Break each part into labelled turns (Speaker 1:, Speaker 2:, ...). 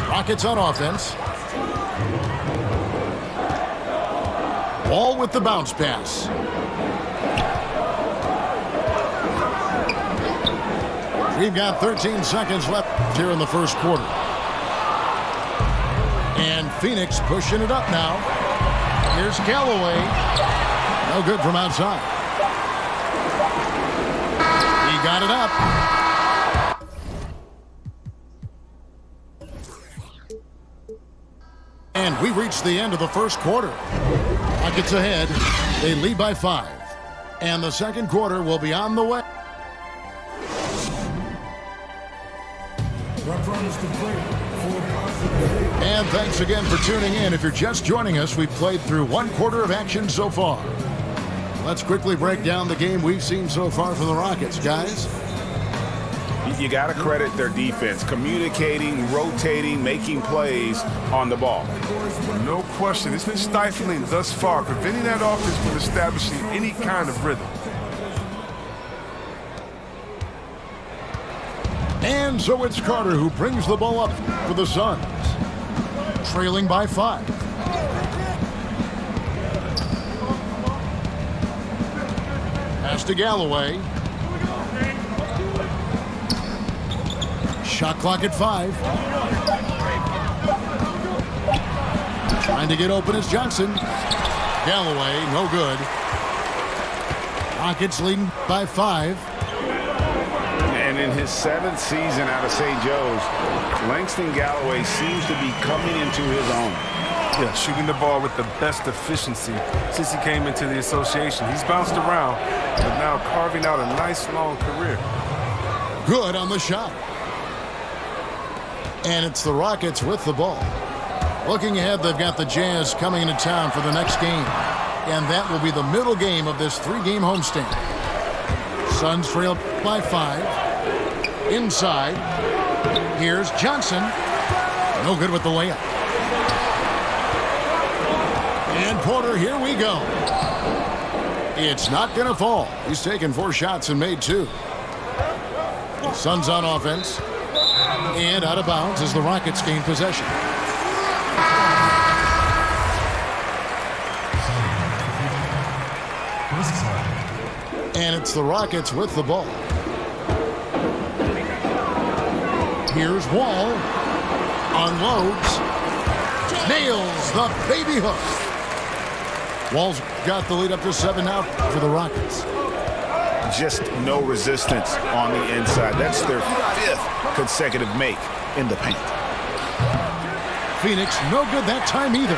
Speaker 1: Rockets on offense. Ball with the bounce pass. We've got 13 seconds left here in the first quarter. And Phoenix pushing it up now. Here's Galloway. No good from outside. He got it up. And we reached the end of the first quarter. Rockets ahead. They lead by 5. And the second quarter will be on the way. And thanks again for tuning in. If you're just joining us, we've played through one quarter of action so far. Let's quickly break down the game we've seen so far from the Rockets, guys.
Speaker 2: You got to credit their defense, communicating, rotating, making plays on the ball.
Speaker 3: No question. It's been stifling thus far, preventing that offense from establishing any kind of rhythm.
Speaker 1: And so it's Carter who brings the ball up for the Suns. Trailing by 5. Pass to Galloway. Shot clock at 5. Trying to get open is Johnson. Galloway, no good. Rockets leading by 5.
Speaker 2: And in his 7th season out of St. Joe's, Langston Galloway seems to be coming into his own.
Speaker 3: Yeah, shooting the ball with the best efficiency since he came into the association. He's bounced around, but now carving out a nice long career.
Speaker 1: Good on the shot. And it's the Rockets with the ball. Looking ahead, they've got the Jazz coming into town for the next game. And that will be the middle game of this 3-game homestand. Suns trail by 5. Inside. Here's Johnson. No good with the layup. And Porter, here we go. It's not going to fall. He's taken 4 shots and made 2. Suns on offense. And out of bounds as the Rockets gain possession. And it's the Rockets with the ball. Here's Wall. Unloads. Nails the baby hook. Wall's got the lead up to 7 now for the Rockets.
Speaker 2: Just no resistance on the inside. That's their 5th consecutive make in the paint.
Speaker 1: Phoenix, no good that time either.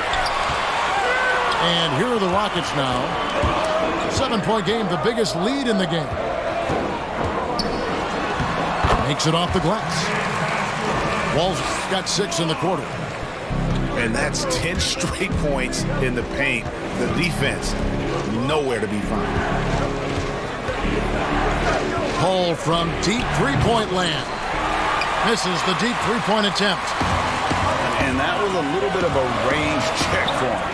Speaker 1: And here are the Rockets now. 7-point game, the biggest lead in the game. Makes it off the glass. Wall's got 6 in the quarter.
Speaker 2: And that's 10 straight points in the paint. The defense, nowhere to be found.
Speaker 1: Hall from deep three-point land. Misses the deep three-point attempt.
Speaker 2: And that was a little bit of a range check for him.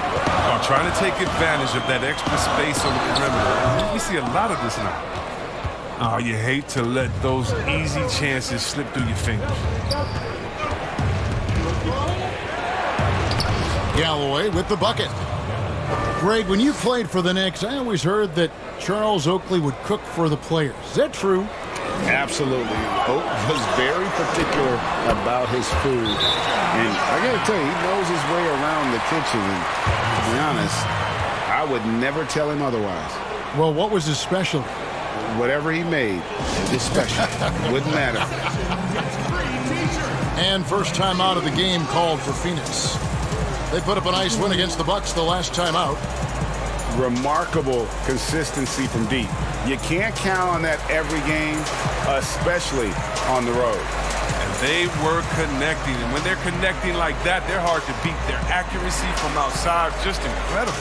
Speaker 3: Trying to take advantage of that extra space on the perimeter. We see a lot of this now. Oh, you hate to let those easy chances slip through your fingers.
Speaker 1: Galloway with the bucket. Greg, when you played for the Knicks, I always heard that Charles Oakley would cook for the players. Is that true?
Speaker 2: Absolutely. Oak was very particular about his food. And I got to tell you, he knows his way around the kitchen. And to be honest, I would never tell him otherwise.
Speaker 1: Well, what was his specialty?
Speaker 2: Whatever he made, his special. Wouldn't matter.
Speaker 1: And first time out of the game called for Phoenix. They put up a nice win against the Bucks the last time out.
Speaker 2: Remarkable consistency from deep. You can't count on that every game, especially on the road.
Speaker 3: And they were connecting. And when they're connecting like that, they're hard to beat. Their accuracy from outside, just incredible.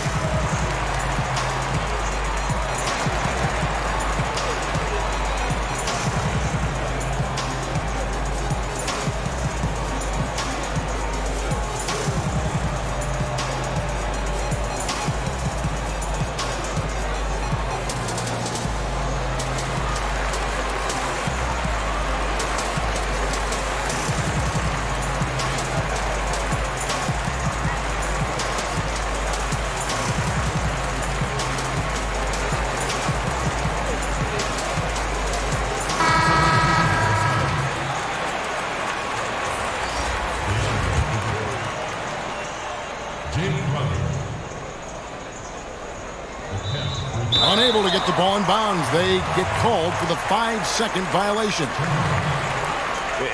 Speaker 1: Unable to get the ball in bounds. They get called for the 5-second violation.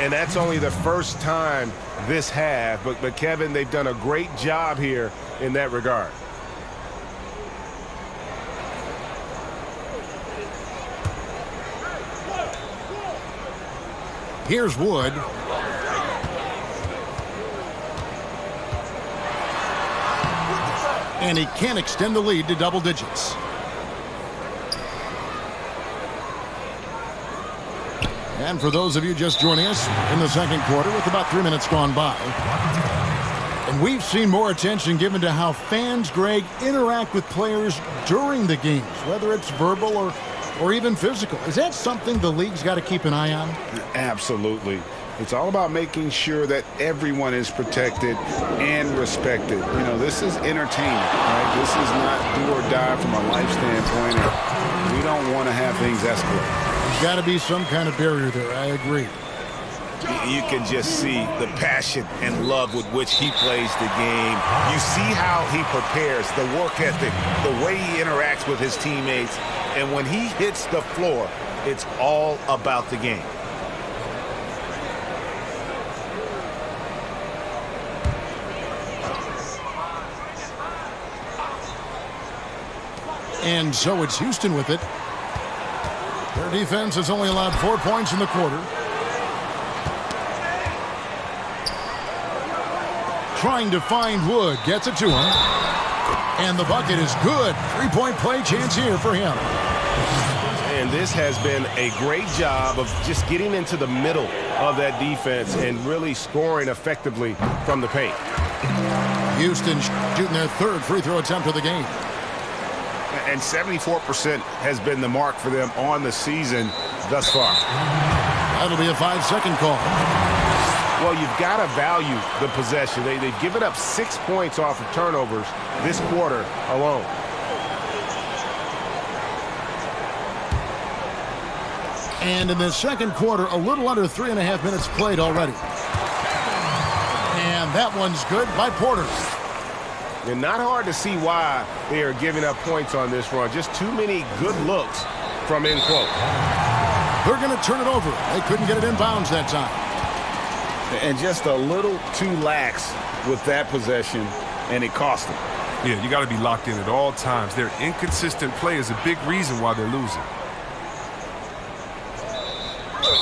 Speaker 4: And that's only the first time this half. But Kevin, they've done a great job here in that regard.
Speaker 1: Here's Wood. And he can't extend the lead to double digits. And for those of you just joining us in the second quarter with about 3 minutes gone by. And we've seen more attention given to how fans, Greg, interact with players during the games, whether it's verbal or even physical. Is that something the league's got to keep an eye on?
Speaker 2: Absolutely. It's all about making sure that everyone is protected and respected. You know, this is entertainment, right? This is not do or die from a life standpoint. And we don't want to have things escalate.
Speaker 1: There's got to be some kind of barrier there. I agree.
Speaker 4: You can just see the passion and love with which he plays the game. You see how he prepares, the work ethic, the way he interacts with his teammates. And when he hits the floor, it's all about the game.
Speaker 1: And so it's Houston with it. Their defense has only allowed 4 points in the quarter. Trying to find Wood. Gets it to him. And the bucket is good. 3-point play chance here for him.
Speaker 4: And this has been a great job of just getting into the middle of that defense and really scoring effectively from the paint.
Speaker 1: Houston shooting their third free throw attempt of the game.
Speaker 4: And 74% has been the mark for them on the season thus far.
Speaker 1: That'll be a 5-second call.
Speaker 4: Well, you've got to value the possession. They've given up 6 points off of turnovers this quarter alone.
Speaker 1: And in the second quarter, a little under 3.5 minutes played already. And that one's good by Porter.
Speaker 4: And not hard to see why they are giving up points on this run. Just too many good looks from in close.
Speaker 1: They're going to turn it over. They couldn't get it in bounds that time.
Speaker 2: And just a little too lax with that possession, and it cost them.
Speaker 3: Yeah, you got to be locked in at all times. Their inconsistent play is a big reason why they're losing.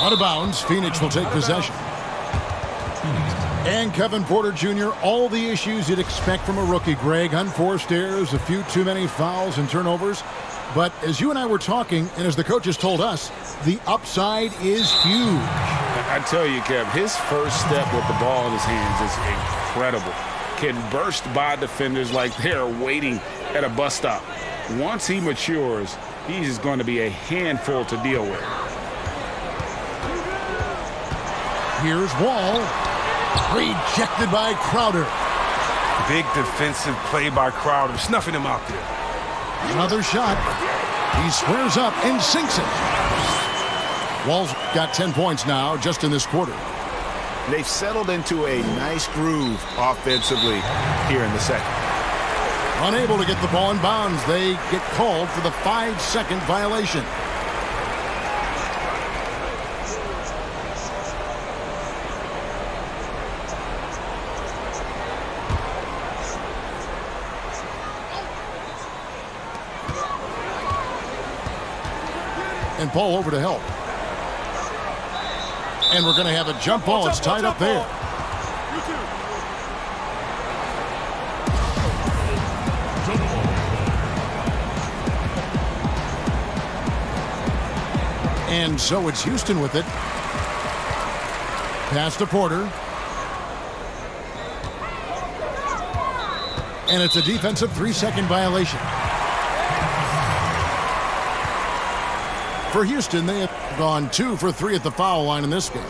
Speaker 1: Out of bounds, Phoenix will take possession. And Kevin Porter Jr., all the issues you'd expect from a rookie, Greg. Unforced errors, a few too many fouls and turnovers. But as you and I were talking, and as the coaches told us, the upside is huge.
Speaker 2: I tell you, Kev, his first step with the ball in his hands is incredible. Can burst by defenders like they're waiting at a bus stop. Once he matures, he's going to be a handful to deal with.
Speaker 1: Here's Wall. Rejected by Crowder.
Speaker 3: Big defensive play by Crowder, snuffing him out there.
Speaker 1: Another shot. He squares up and sinks it. Wall's got 10 points now just in this quarter.
Speaker 4: They've settled into a nice groove offensively here in the second.
Speaker 1: Unable to get the ball in bounds, they get called for the 5-second violation. And Paul over to help. And we're going to have a jump ball. It's tied up there. And so it's Houston with it. Pass to Porter. And it's a defensive 3-second violation. For Houston, they have gone 2 for 3 at the foul line in this game.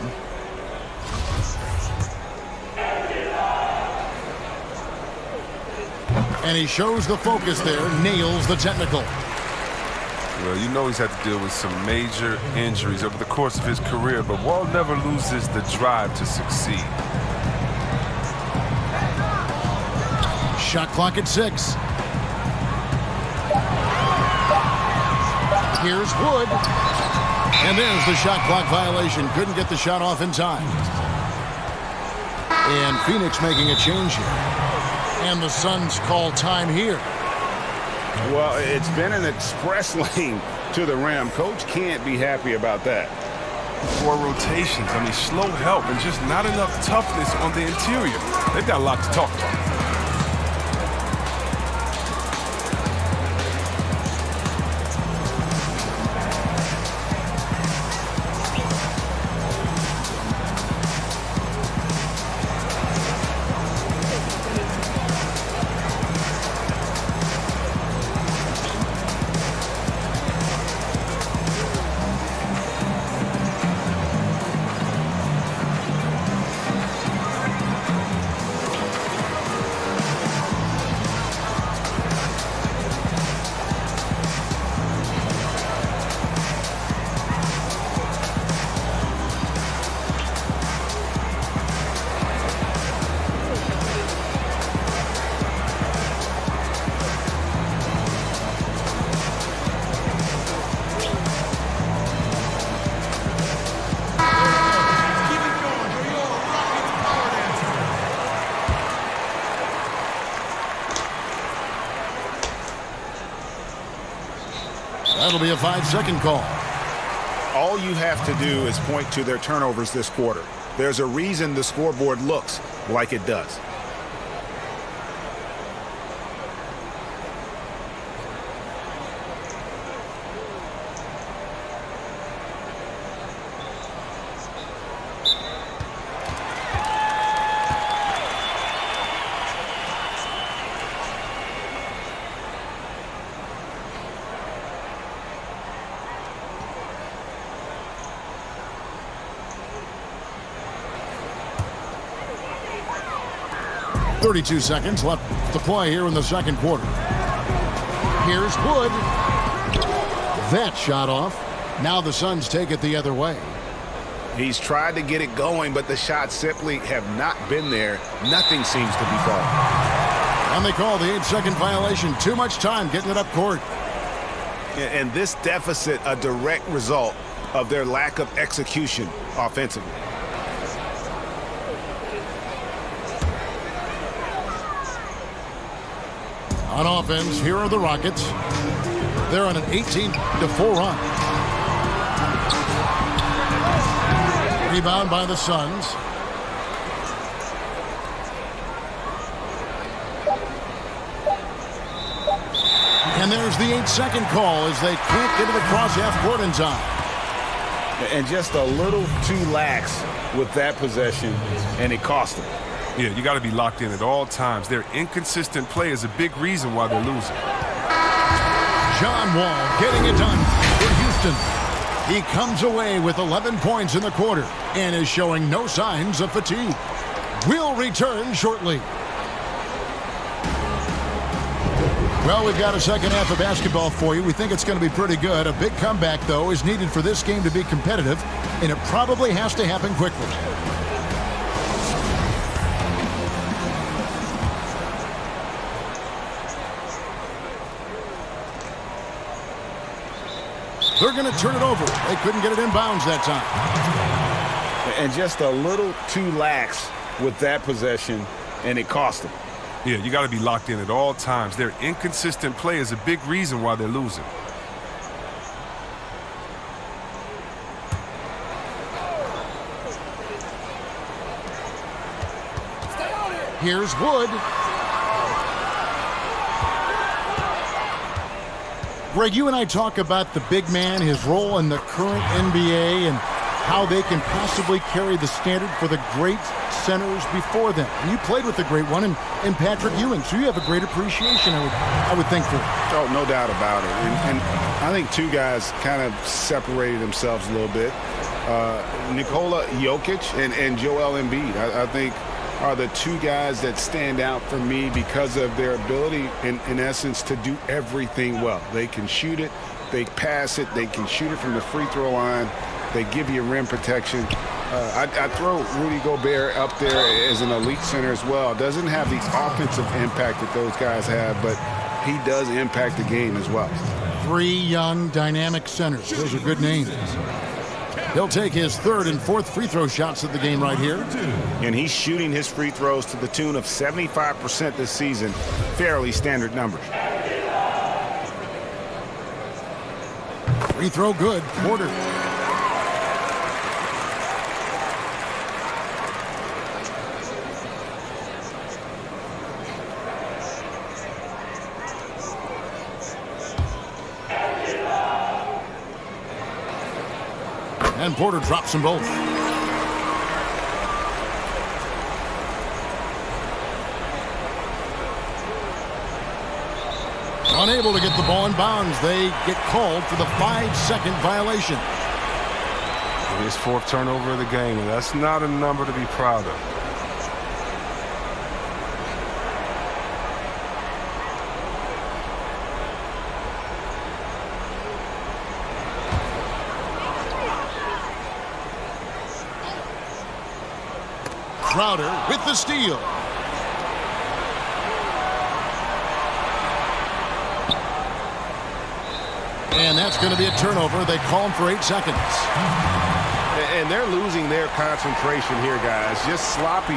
Speaker 1: And he shows the focus there, nails the technical.
Speaker 3: Well, you know he's had to deal with some major injuries over the course of his career, but Wall never loses the drive to succeed.
Speaker 1: Shot clock at 6. Here's Wood. And there's the shot clock violation. Couldn't get the shot off in time. And Phoenix making a change here. And the Suns call time here.
Speaker 2: Well, it's been an express lane to the rim. Coach can't be happy about that.
Speaker 3: 4 rotations. I mean, slow help and just not enough toughness on the interior. They've got a lot to talk about.
Speaker 1: That'll be a 5-second call.
Speaker 4: All you have to do is point to their turnovers this quarter. There's a reason the scoreboard looks like it does.
Speaker 1: .32 seconds left to play here in the second quarter. Here's Wood. That shot off. Now the Suns take it the other way.
Speaker 4: He's tried to get it going, but the shots simply have not been there. Nothing seems to be falling.
Speaker 1: And they call the 8-second violation. Too much time getting it up court.
Speaker 4: And this deficit, a direct result of their lack of execution offensively.
Speaker 1: On offense, here are the Rockets. They're on an 18-4 run. Rebound by the Suns. And there's the 8-second call as they can't get it across half court in time.
Speaker 2: And just a little too lax with that possession, and it cost them.
Speaker 3: Yeah, you got to be locked in at all times. Their inconsistent play is a big reason why they're losing.
Speaker 1: John Wall getting it done for Houston. He comes away with 11 points in the quarter and is showing no signs of fatigue. We'll return shortly. Well, we've got a second half of basketball for you. We think it's going to be pretty good. A big comeback, though, is needed for this game to be competitive, and it probably has to happen quickly. They're going to turn it over. They couldn't get it in bounds that time.
Speaker 2: And just a little too lax with that possession, and it cost them.
Speaker 3: Yeah, you got to be locked in at all times. Their inconsistent play is a big reason why they're losing.
Speaker 1: Here's Wood. Greg, you and I talk about the big man, his role in the current NBA, and how they can possibly carry the standard for the great centers before them. And you played with the great one in Patrick Ewing, so you have a great appreciation, I would think, for it.
Speaker 2: Oh, no doubt about it. And I think two guys kind of separated themselves a little bit. Nikola Jokic and Joel Embiid, I think, are the two guys that stand out for me because of their ability, in essence, to do everything well. They can shoot it, they pass it, they can shoot it from the free throw line, they give you rim protection. I throw Rudy Gobert up there as an elite center as well. Doesn't have the offensive impact that those guys have, but he does impact the game as well.
Speaker 1: Three young, dynamic centers. Those are good names. He'll take his third and fourth free throw shots of the game right here.
Speaker 2: And he's shooting his free throws to the tune of 75% this season. Fairly standard numbers.
Speaker 1: Free throw good. Porter. And Porter drops them both. Unable to get the ball in bounds. They get called for the 5-second violation.
Speaker 3: His fourth turnover of the game, and that's not a number to be proud of.
Speaker 1: Crowder with the steal. And that's going to be a turnover. They call him for 8 seconds.
Speaker 2: And they're losing their concentration here, guys. Just sloppy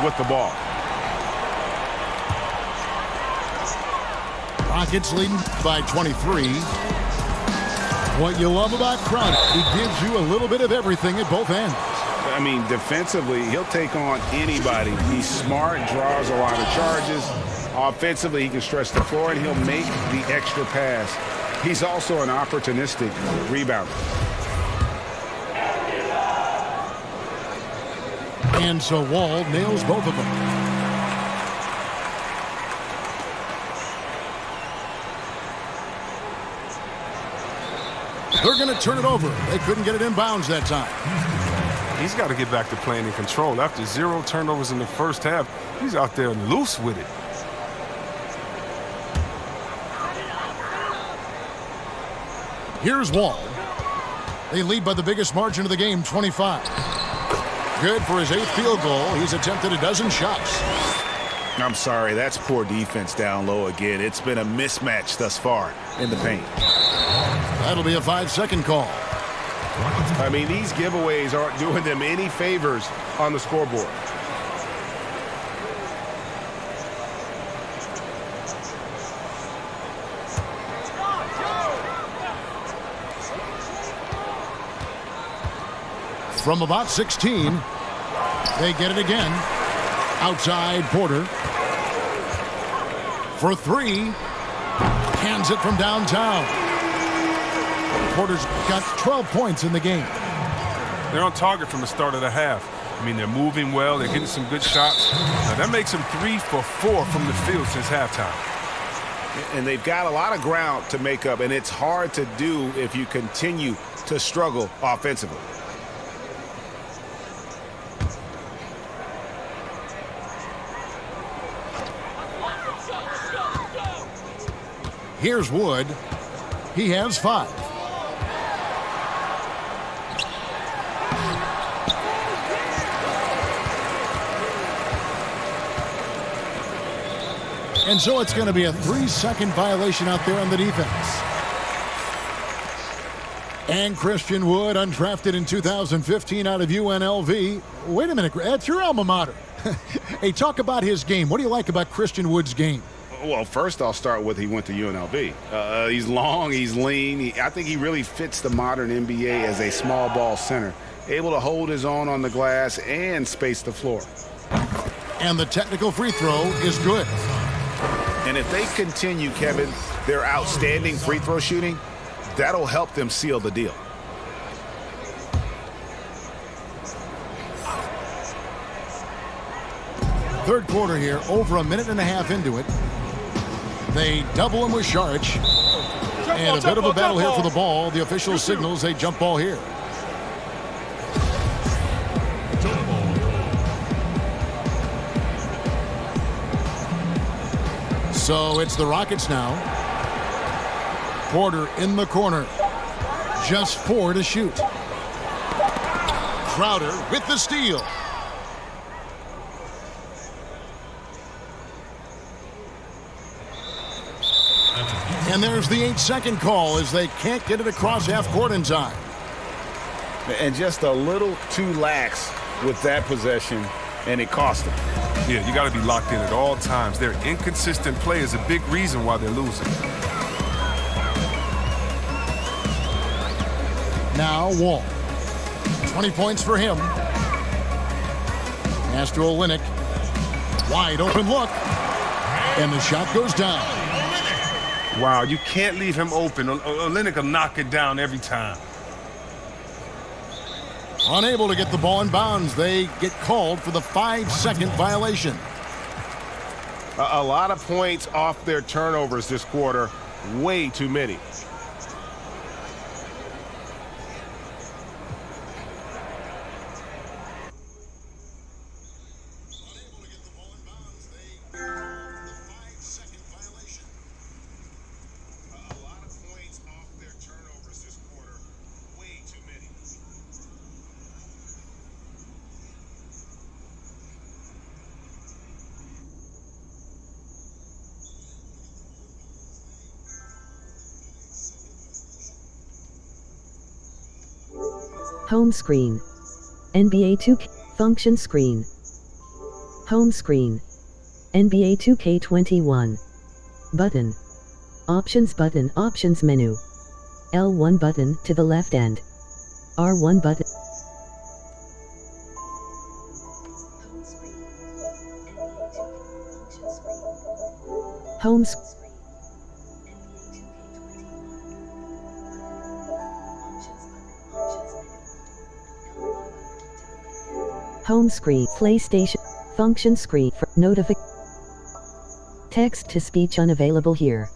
Speaker 2: with the ball.
Speaker 1: Rockets leading by 23. What you love about Crowder, he gives you a little bit of everything at both ends.
Speaker 2: I mean, defensively, he'll take on anybody. He's smart, draws a lot of charges. Offensively, he can stretch the floor, and he'll make the extra pass. He's also an opportunistic rebounder.
Speaker 1: And so Wall nails both of them. They're going to turn it over. They couldn't get it in bounds that time.
Speaker 3: He's got to get back to playing in control. After 0 turnovers in the first half, he's out there loose with it.
Speaker 1: Here's Wall. They lead by the biggest margin of the game, 25. Good for his 8th field goal. He's attempted a dozen shots.
Speaker 4: I'm sorry, that's poor defense down low again. It's been a mismatch thus far in the paint.
Speaker 1: That'll be a 5-second call.
Speaker 2: I mean, these giveaways aren't doing them any favors on the scoreboard.
Speaker 1: From about 16, they get it again. Outside Porter. For 3. Hands it from downtown. Porter's got 12 points in the game.
Speaker 3: They're on target from the start of the half. I mean, they're moving well. They're getting some good shots. Now, that makes them 3 for 4 from the field since halftime.
Speaker 4: And they've got a lot of ground to make up, and it's hard to do if you continue to struggle offensively.
Speaker 1: Here's Wood. He has 5. And so it's going to be a 3-second violation out there on the defense. And Christian Wood, undrafted in 2015 out of UNLV. Wait a minute, that's your alma mater. Hey, talk about his game. What do you like about Christian Wood's game?
Speaker 2: Well, first I'll start with he went to UNLV. He's long, he's lean. I think he really fits the modern NBA as a small ball center, able to hold his own on the glass and space the floor.
Speaker 1: And the technical free throw is good.
Speaker 4: And if they continue, Kevin, their outstanding free throw shooting, that'll help them seal the deal.
Speaker 1: Third quarter here, over a minute and a half into it. They double him with Saric. And a bit of a battle here for the ball. The official signals a jump ball here. So it's the Rockets now. Porter in the corner. Just 4 to shoot. Crowder with the steal. And there's the 8-second call as they can't get it across half court in time.
Speaker 2: And just a little too lax with that possession, and it cost them.
Speaker 3: Yeah, you got to be locked in at all times. Their inconsistent play is a big reason why they're losing.
Speaker 1: Now Wall. 20 points for him. Pass to Olynyk. Wide open look. And the shot goes down.
Speaker 3: Wow, you can't leave him open. Olynyk will knock it down every time.
Speaker 1: Unable to get the ball in bounds. They get called for the 5-second violation.
Speaker 5: A lot of points off their turnovers this quarter. Way too many.
Speaker 6: Home screen. NBA 2K function screen. Home screen. NBA 2K21. Button. Options button. Options menu. L1 button to the left and R1 button. Home screen. Home screen. PlayStation. Function screen for notification. Text to speech unavailable here.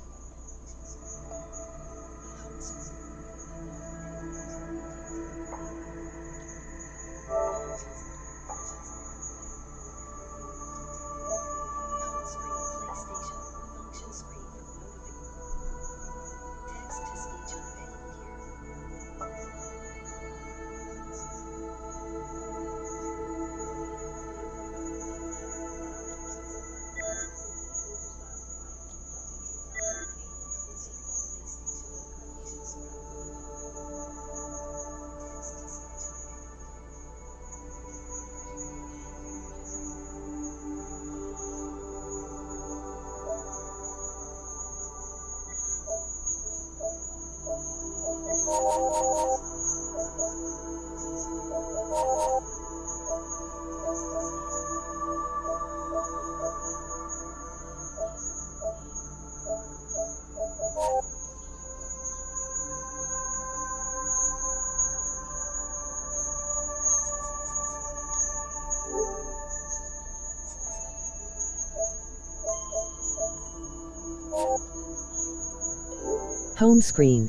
Speaker 6: Home screen.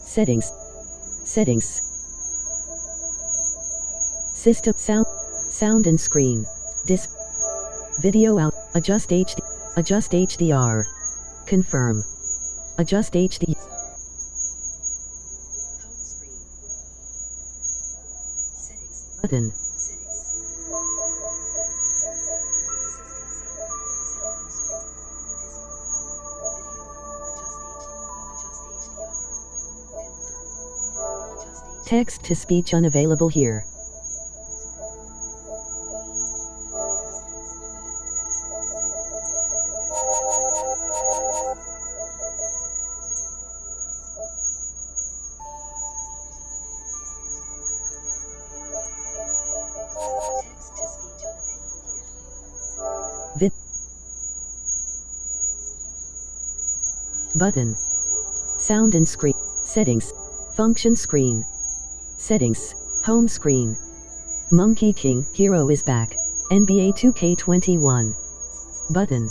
Speaker 6: Settings. Settings. System sound and screen. Video out. Adjust HD. Adjust HDR. Confirm. Adjust HD. Button. Text to speech unavailable here. Button. Sound and screen. Settings. Function screen. Settings. Home screen. Monkey King Hero is back. NBA 2K21. Button.